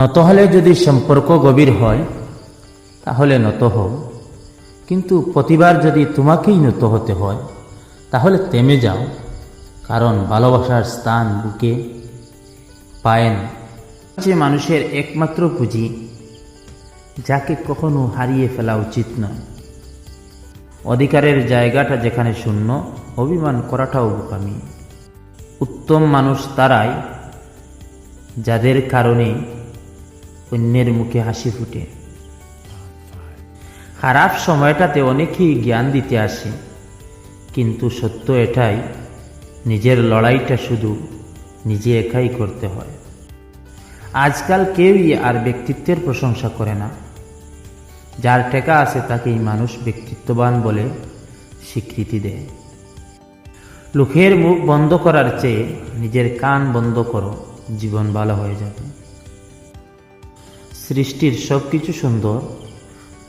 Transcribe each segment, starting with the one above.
নত হলে যদি সম্পর্ক গভীর হয় তাহলে নত হও, কিন্তু প্রতিবার যদি তোমাকেই নত হতে হয় তাহলে থেমে যাও, কারণ ভালোবাসার স্থান বুকে পায় না। যে মানুষের একমাত্র পুঁজি, যাকে কখনো হারিয়ে ফেলা উচিত নয়। অধিকারের জায়গাটা যেখানে শূন্য, অভিমান করাটাও বোকামি। উত্তম মানুষ তারাই যাদের কারণে অন্যের মুখে হাসি ফুটে। খারাপ সময়টাতে অনেকেই জ্ঞান দিতে আসে, কিন্তু সত্য এটাই, নিজের লড়াইটা শুধু নিজে একাই করতে হয়। আজকাল কেউই আর ব্যক্তিত্বের প্রশংসা করে না। যার টাকা আছে তাকেই মানুষ ব্যক্তিত্ববান বলে স্বীকৃতি দেয়। লোকের মুখ বন্ধ করার চেয়ে নিজের কান বন্ধ করো, জীবন ভালো হয়ে যাবে। সৃষ্টির সব কিছু সুন্দর,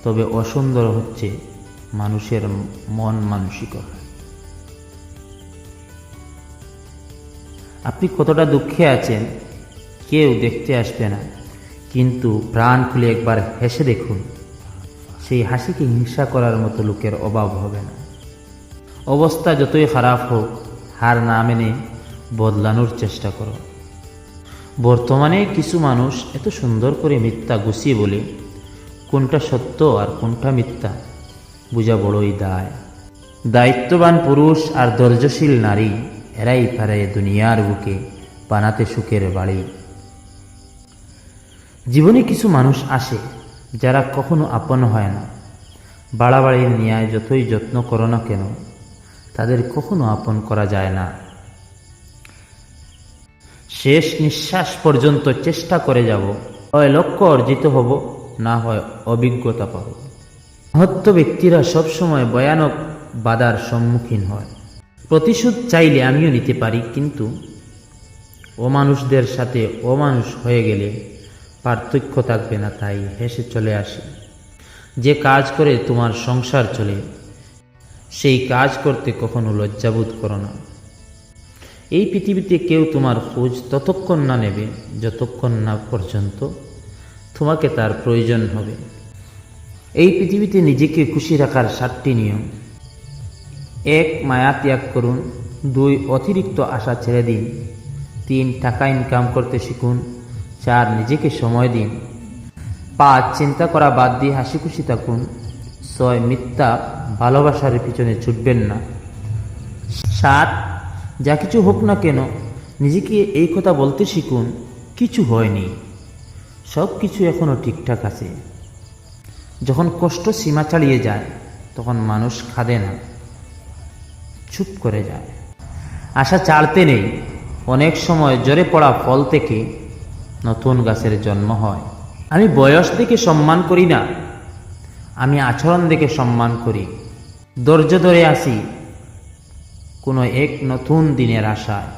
তবে অসুন্দর হচ্ছে মানুষের মন মানসিকতা। আপনি কতটা দুঃখে আছেন কেউ দেখতে আসবে না, কিন্তু প্রাণ খুলে একবার হেসে দেখুন, সেই হাসিকে হিংসা করার মতো লোকের অভাব হবে না। অবস্থা যতই খারাপ হোক, হার না মেনে বদলানোর চেষ্টা করো। বর্তমানে কিছু মানুষ এত সুন্দর করে মিথ্যা গুছিয়ে বলে, কোনটা সত্য আর কোনটা মিথ্যা বোঝা বড়ই দায়। দায়িত্ববান পুরুষ আর ধৈর্যশীল নারী, এরাই পারে দুনিয়ার বুকে বানাতে সুখের বাড়ি। জীবনে কিছু মানুষ আসে যারা কখনো আপন হয় না। বাড়াবাড়ির ন্যায় যতই যত্ন করো না কেন, তাদের কখনো আপন করা যায় না। শেষ নিঃশ্বাস পর্যন্ত চেষ্টা করে যাব, হয় লক্ষ্য অর্জিত হব, না হয় অভিজ্ঞতা পাব। মহৎ ব্যক্তিরা সবসময় ভয়ানক বাধার সম্মুখীন হয়। প্রতিশোধ চাইলে আমিও নিতে পারি, কিন্তু অমানুষদের সাথে অমানুষ হয়ে গেলে পার্থক্য থাকবে না, তাই হেসে চলে আসে। যে কাজ করে তোমার সংসার চলে, সেই কাজ করতে কখনো লজ্জাবোধ করো না। এই পৃথিবীতে কেউ তোমার খোঁজ ততক্ষণ না নেবে যতক্ষণ না পর্যন্ত তোমাকে তার প্রয়োজন হবে। এই পৃথিবীতে নিজেকে খুশি রাখার 7টি নিয়ম: 1. মায়া ত্যাগ করুন। 2. অতিরিক্ত আশা ছেড়ে দিন। 3. টাকা ইনকাম করতে শিখুন। 4. নিজেকে সময় দিন। 5. চিন্তা করা বাদ দিয়ে হাসি খুশি থাকুন। 6. মিথ্যা ভালোবাসার পিছনে ছুটবেন না। 7. যা কিছু হোক না কেন নিজেকে এই কথা বলতে শিখুন, কিছু হয়নি, সব কিছু এখনো ঠিকঠাক আছে। যখন কষ্ট সীমা ছাড়িয়ে যায়, তখন মানুষ কাঁদে না, চুপ করে যায়। আশা ছাড়তে নেই। অনেক সময় ঝরে পড়া ফল থেকে নতুন গাছের জন্ম হয়। আমি বয়স দেখে সম্মান করি না, আমি আচরণ দেখে সম্মান করি। ধৈর্য ধরে আসি কোনো এক নতুন দিনের আশায়।